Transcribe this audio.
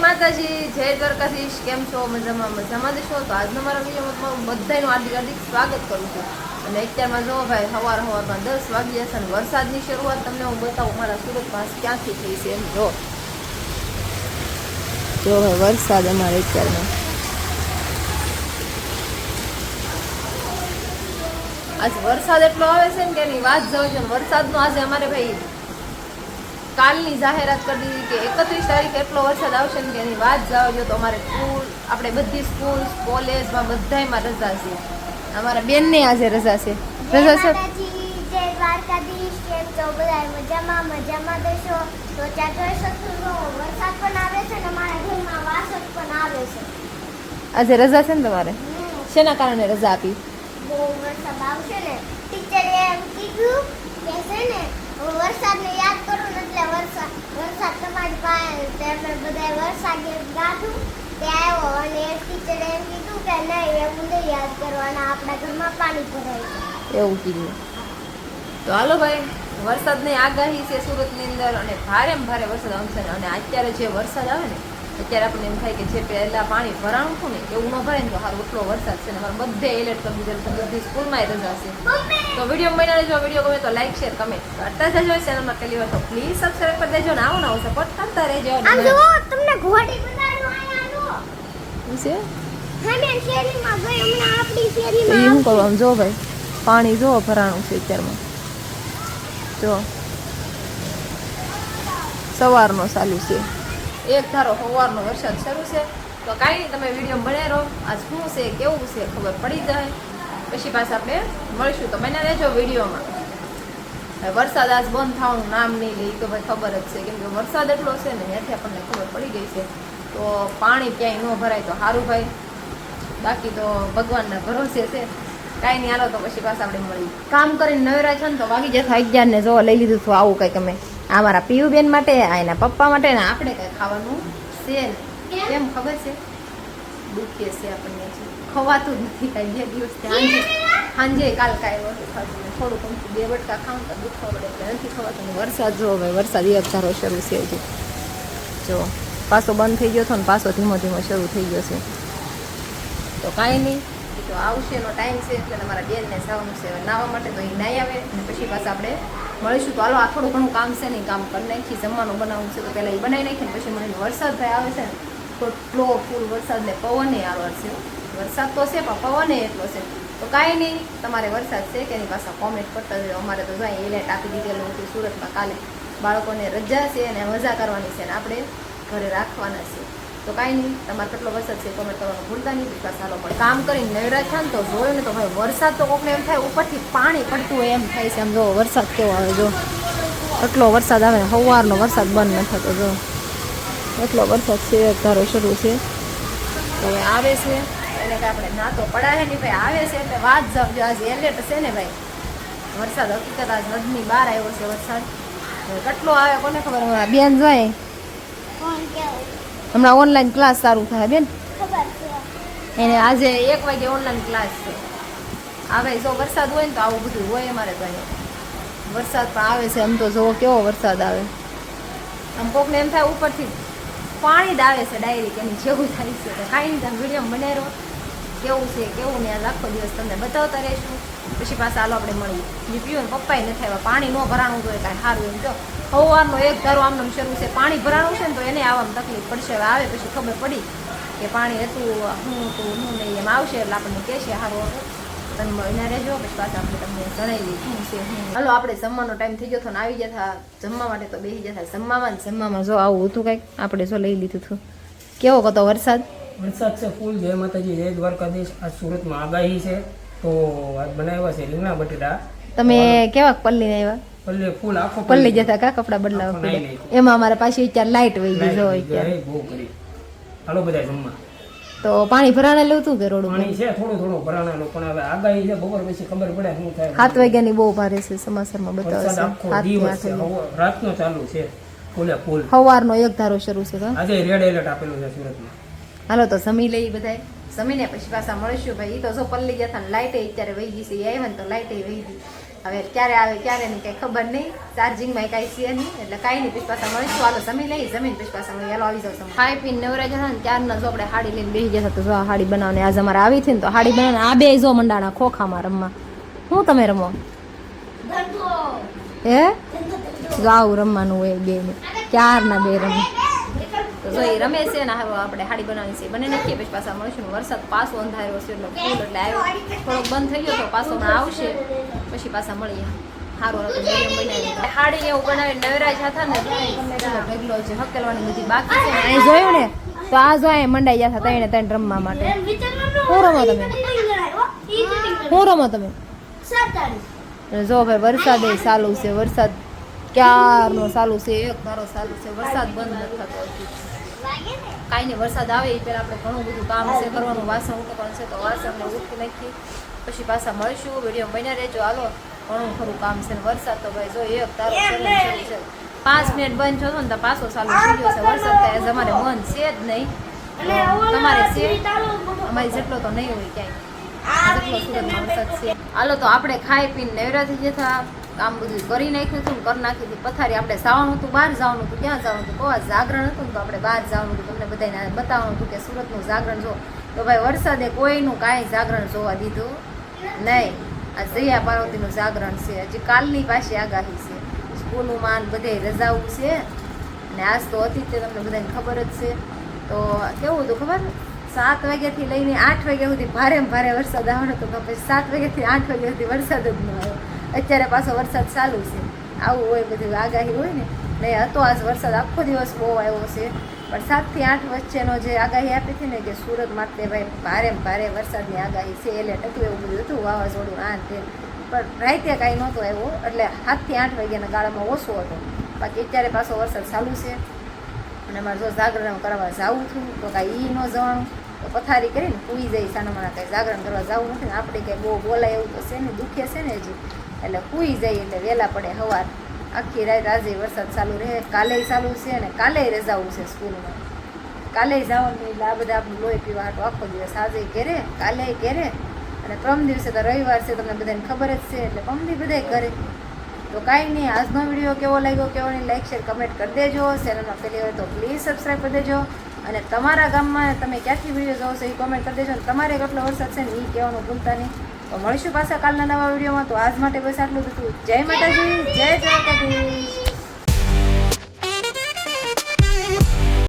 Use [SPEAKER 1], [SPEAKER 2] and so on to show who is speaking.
[SPEAKER 1] માતાજી, જય દ્વારકાધીશ. કેમ છો? મજામાં છો? તો આજનો મારા વિડીયોમાં તમારું બધાનું હાર્દિક હાર્દિક સ્વાગત કરું છું. અને અત્યારમાં જો ભાઈ સવારમાં 10 વાગ્યા છે અને વરસાદની શરૂઆત તમને હું બતાવું મારા સુરતમાં ક્યાંથી થઈ છે એમ. જો ભાઈ વરસાદ અમારે અત્યારમાં આજ વરસાદ એટલો આવે છે ને કે એની વાત જવા છે. વરસાદનો આજે અમારે ભાઈ કાલની જાહેરાત કરી દીધી કે 31 તારીખે એટલો વરસાદ આવશે ને કે એની વાત જાવજો. તો અમારે સ્કૂલ, આપણે બધી સ્કૂલ કોલેજમાં બધાયમાં રજા છે. અમારા બેનને આજે રજા છે. રજા છે.
[SPEAKER 2] જય દ્વારકાધીશ. કેમ છો બધા? મજામાં દેશો. તો વરસાદ પણ આવે છે ને અમારા ઘરમાં વાસદ પણ આવે છે.
[SPEAKER 1] આજે રજા છે ને તમારે? શેના કારણે રજા આપી?
[SPEAKER 2] બહુ વરસાદ આવશે ને, ટીચરે એમ કીધું કે છે ને વરસાદને યાદ કરો ને એટલે વરસાદ તમારી પાસે તમે બધા વરસાદ ગાધું તે આવ્યો અને ટીચરે એમ કીધું કે નહીં એવું નહીં યાદ કરવાના, આપણા ઘરમાં પાણી ભરાય છે
[SPEAKER 1] એવું કીધું. તો હાલો ભાઈ, વરસાદની આગાહી છે સુરતની અંદર અને ભારે વરસાદ આવશે. અને અત્યારે જે વરસાદ આવે ને અત્યારે આપણને એમ થાય કે જે પહેલા પાણી ભરાણું હતું ને એવું ન ભરાય ને તો સારું. એટલો વરસાદ છે ને મારે બધે એલર્ટ કરી દીધેલું છે, બધી સ્કૂલમાં રજા છે. તો વિડીયો બન્યા રહેજો. વિડીયો ગમે તો લાઈક શેર કમેન્ટ કરતા જજો. ચેનલમાં પહેલી વાર તો પ્લીઝ સબસ્ક્રાઇબ કરી દેજો. ને આવો સપોર્ટ કરતા રહેજો.
[SPEAKER 2] આમ જો તમને ઘોડી બતાડું આયા
[SPEAKER 1] શું છે?
[SPEAKER 2] હા બેન, શેરીમાં ગઈ હમણાં આપણી શેરીમાં.
[SPEAKER 1] એ શું કરું? આમ જો ભાઈ પાણી જો ભરાણું છે અત્યારમાં. જો સવારનો ચાલુ છે, એક ધારો સવારનો વરસાદ શરૂ છે. તો કાંઈ નહીં, તમે વિડીયો બનાવી રહો. આજ શું છે કેવું છે ખબર પડી જાય, પછી પાછા આપણે મળીશું. તો બન્યા રહેજો વિડીયોમાં. વરસાદ આજ બંધ થવાનું નામ નહીં લે તો ભાઈ ખબર જ છે, કેમ કે વરસાદ એટલો છે ને ત્યાંથી આપણને ખબર પડી ગઈ છે. તો પાણી ક્યાંય ન ભરાય તો સારું ભાઈ, બાકી તો ભગવાનના ભરોસે છે. કાંઈ નહીં, હાલો તો પછી પાછા આપણે મળી. કામ કરીને નવરા છે ને તો વાગી જતા 11 ને જો લઈ લીધું હતું આવું કંઈક અમે. આ મારા પીયુબેન માટે, આ એના પપ્પા માટે ને આપણે કંઈ ખાવાનું છે ને. કેમ ખબર છે? દુખે છે આપણને, ખવાતું જ નથી કાંઈ. 2 દિવસથી સાંજે કાલ કાંઈ વસ્તુ ખાતું ને થોડુંક અમથું 2 બટકા ખાવું તો દુખવા પડે એટલે નથી ખવાતું. વરસાદ જો ભાઈ, વરસાદ એક ધારો શરૂ છે હજી. જો પાછો બંધ થઈ ગયો હતો ને પાછો ધીમો ધીમો શરૂ થઈ ગયો છે. તો કાંઈ નહીં, તો આવશે એનો ટાઈમ છે એટલે તમારા બેનને જવાનું છે નાહવા માટે. તો એ નાહી આવે અને પછી પાછા આપણે મળીશું. તો હાલો, આ થોડું ઘણું કામ છે ને કામ કરી નાખી. જમવાનું બનાવવું છે તો પહેલાં એ બનાવી નાખીને પછી મને વરસાદ ભાઈ આવે છે ને તો એટલો ફૂલ વરસાદ ને પવને આવે છે. વરસાદ તો છે પણ પવને એટલો છે. તો કાંઈ નહીં, તમારે વરસાદ છે કે એની પાછા કોમેન્ટ કરતા જજો. અમારે તો જાય એલર્ટ આપી દીધેલું હતું સુરતમાં. કાલે બાળકોને રજા છે અને મજા કરવાની છે અને આપણે ઘરે રાખવાના છે. તો કાંઈ નહીં, તમારે કેટલો વરસાદ છે કોમેન્ટ કરવાનું ભૂલતા નહીં. વિશ્વાસ ચાલો પણ કામ કરીને નવરા છે ને તો જોયું ને તો ભાઈ વરસાદ તો કોકને એમ થાય ઉપરથી પાણી પડતું હોય એમ થાય છે. આમ જો વરસાદ કેવો આવે, જો એટલો વરસાદ આવે ને સવારનો વરસાદ બંધ ન થતો. જો એટલો વરસાદ છે, એક ધારો શરૂ છે. તો હવે આવે છે એને કે આપણે ના તો પડાય નહીં ભાઈ, આવે છે એટલે વાત જાવજો. આજે એલર્ટ છે ને ભાઈ વરસાદ. હકીકત આજ નદની બહાર આવ્યો છે વરસાદ. કેટલો આવે કોને ખબર. બેન જાય
[SPEAKER 2] કોણ કેવું
[SPEAKER 1] હમણાં ઓનલાઈન ક્લાસ ચાલુ થાય બેન.
[SPEAKER 2] ખબર છે
[SPEAKER 1] એને આજે 1 વાગે ઓનલાઈન ક્લાસ છે. આવે જો વરસાદ હોય ને તો આવું બધું હોય અમારે તો અહીંયા. વરસાદ પણ આવે છે. આમ તો જોવો કેવો વરસાદ આવે. આમ કોકને એમ થાય ઉપરથી પાણી જ આવે છે ડાયરેક્ટ, એની જેવું થાય છે. તો કાંઈ નહીં, તમે વિડીયો બનાવી રહો કેવું છે કેવું ને. આખો દિવસ તમને બતાવતા રહીશું. પછી પાછા હાલો આપણે મળીએ. જે પીવું પપ્પાએ નથી આવ્યા. પાણી ન ભરાણું જોઈએ કાંઈ સારું એમ. જો સવારનો એક ધારો આમને શરૂ છે, પાણી ભરાણું છે ને તો એને આવવામાં તકલીફ પડશે. હવે આવે પછી ખબર પડી કે પાણી હતું હું હતું હું નહીં એમ આવશે એટલે આપણને કહેશે સારું હતું તમે એના રહેજો. પછી પાછા આપણે તમને જણાવી શું છે હું. હાલો, આપણે જમવાનો ટાઈમ થઈ ગયો હતો ને આવી જતા જમવા માટે. તો બેસી જતા જમવામાં જો આવું હતું કંઈક આપણે જો લઈ લીધું હતું. કેવો હતો વરસાદ?
[SPEAKER 3] વરસાદ છે ફૂલ. જય માતાજી, જય દ્વારકાધીશ. આજ સુરતમાં આગાહી છે તો આજ બનાવ્યા છે રીંગણા બટેટા.
[SPEAKER 1] તમે કેવા પલ્લી આવ્યા?
[SPEAKER 3] પલ્લી ફૂલ આખો
[SPEAKER 1] પલ્લી જતા કા કપડા બદલાવા એમાં અમારે પાછી અત્યારે લાઈટ વહી ગઈ. જો અત્યારે
[SPEAKER 3] બહુ કરી. હાલો બધા જમવા.
[SPEAKER 1] તો પાણી ભરાણે લેવું હતું કે રોડ
[SPEAKER 3] પાણી છે થોડું થોડું ભરાણેલું પણ હવે આગાહી છે બપોર પછી ખબર પડે શું થાય.
[SPEAKER 1] 7 વાગ્યાની બહુ ભારે છે સમાચારમાં બતાવે
[SPEAKER 3] વરસાદ
[SPEAKER 1] છે.
[SPEAKER 3] આખો દિવસ છે, રાતનો ચાલુ છે ફૂલે ફૂલ.
[SPEAKER 1] સવારનો એક ધારો શરૂ છે.
[SPEAKER 3] આજે રેડ એલર્ટ આપેલું છે સુરતમાં.
[SPEAKER 1] હાલો તો જમી લઈ બધાય. જમીને પછી પાછા મળીશું ભાઈ. એ તો જો પલ્લી જતા ને લાઈટે અત્યારે વહી ગઈ છે. એ આવ્યા ને તો લાઈટે વહી ગઈ. હવે ક્યારે આવે ક્યારે નહીં કંઈ ખબર નહીં, ચાર્જિંગમાં કાંઈ છે નહીં, એટલે કાંઈ નહીં. પછી પાછા મળીશું. હાલો જમી લઈ, જમીન પછી પાછા મળી. હાલો આવી જાવ. ખાઈ પીને નવરા જતા ને ત્યારના જો આપણે હાડી લઈને બેસી જતા. તો જો આ હાડી બનાવને આજ અમારે આવી હતી ને તો હાડી બનાવને આ બે જો મંડાણા ખોખામાં રમવા. શું તમે રમો હે? જો આવું રમવાનું હોય બે ને ક્યારના બે રમે. તો જો એ રમે છે ને હવે આપણે હાડી બનાવવાની છે બને નાખીએ પછી પાછા મળીશું. વરસાદ પાછો અંધારો છે એટલે ફૂલ એટલે આવ્યો થોડોક બંધ થઈ ગયો તો પાછો હમણાં આવશે પછી પાછા મળીએ. સારું હતું મીડિયમ બનાવી હાડી એવું બનાવી નવરાજ હતા ને ઢગલો છે હકેલવાની બધી બાકી છે. અહીં જોયું ને તો આ જો અહીં મંડાઈ ગયા હતા ત્રણે ત્રણ રમવા માટે. શું રમો તમે? શું રમો તમે? જો ભાઈ વરસાદ એ ચાલુ છે, વરસાદ ક્યારનો ચાલુ છે, એક ધારો ચાલુ છે, વરસાદ બંધ નથી થતો. કાંઈ નહીં, વરસાદ આવે એ પહેલાં આપણે ઘણું બધું કામ છે કરવાનું, વાસણ ઉટકવાનું છે તો વાસણને ઉટકી નાખી પછી પાછા મળીશું. વિડીયો બન્યા રહેજો. હાલો ઘણું ખરું કામ છે ને વરસાદ તો ભાઈ જો એક ધારો ચાલુ છે. 5 મિનિટ બંધ થયો ને તો પાછો ચાલુ થઈ ગયો છે વરસાદ. કાંઈ અમારે મન છે જ નહીં, તમારે છે અમારી જેટલો તો નહીં હોય ક્યાંય જેટલો સુરતમાં વરસાદ છે. હાલો તો આપણે ખાઈ પીને નવરા થઈ જતા, કામ બધું કરી નાખ્યું હતું, કરી નાખી હતી પથારી. આપણે જવાનું હતું, બહાર જવાનું હતું. ક્યાં જવાનું હતું? કોવા જાગરણ હતું ને તો આપણે બહાર જવાનું હતું. તમને બધાને બતાવવાનું હતું કે સુરતનું જાગરણ જો. તો ભાઈ વરસાદે કોઈનું કાંઈ જાગરણ જોવા દીધું નહીં. આ જયા પાર્વતીનું જાગરણ છે. હજી કાલની પાછી આગાહી છે. સ્કૂલોમાં બધે રજાઓ છે ને આજ તો હતી તે તમને બધાને ખબર જ છે. તો કેવું હતું ખબર? 7 વાગ્યાથી લઈને 8 વાગ્યા સુધી ભારે વરસાદ આવવાનો હતો. પછી 7 વાગ્યાથી 8 વાગ્યા સુધી વરસાદ જ ન આવ્યો. અત્યારે પાછો વરસાદ ચાલુ છે. આવું હોય બધું આગાહી હોય ને. નહીં હતો આજ વરસાદ આખો દિવસ બહુ આવ્યો છે. પણ 7 થી 8 વચ્ચેનો જે આગાહી આપી હતી ને કે સુરત માટે ભાઈ ભારે વરસાદની આગાહી છે એટલે ટકવું એવું બધું હતું, વાવાઝોડું આ તે. પણ રાતે કાંઈ નહોતો આવ્યો એટલે 7 થી 8 વાગ્યાના ગાળામાં ઓછો હતો. બાકી અત્યારે પાછો વરસાદ ચાલુ છે અને અમારે જો જાગરણ કરવા જવું છું તો કાંઈ ન જવાનું તો પથારી કરીને સૂઈ જાય. સાનામાના કાંઈ જાગરણ કરવા જવું નથી ને આપણે કંઈ બહુ બોલાય એવું તો છે ને, દુખે છે ને હજી એટલે સૂઈ જાય એટલે વહેલા પડે સવાર. આખી રાત આજે વરસાદ ચાલુ રહે, કાલે ચાલુ છે અને કાલે રજાવું છે સ્કૂલમાં. કાલે જવાનું એટલે આ બધા આપણું લોહી પીવા હાટું આખો દિવસ આજે ઘેરે કાલે ઘેરે અને પ્રમ દિવસે તો રવિવાર છે તમને બધાને ખબર જ છે એટલે પ્રમથી બધા ઘરે. તો કાંઈ નહીં, આજનો વિડીયો કેવો લાગ્યો કેવો નહીં લાઈક શેર કમેન્ટ કરી દેજો. ચેનલમાં પહેલી હોય તો પ્લીઝ સબસ્ક્રાઈબ કરી દેજો અને તમારા ગામમાં તમે ક્યાંથી વિડીયો જોવો છો એ કોમેન્ટ કરી દેજો. અને તમારે કેટલો વરસાદ છે ને એ કહેવાનું ભૂલતા નહીં. તો મળીશું પાછા કાલના નવા વિડીયોમાં. તો આજ માટે બસ આટલું જ હતું. જય માતાજી, જય દ્વારકાધીશ.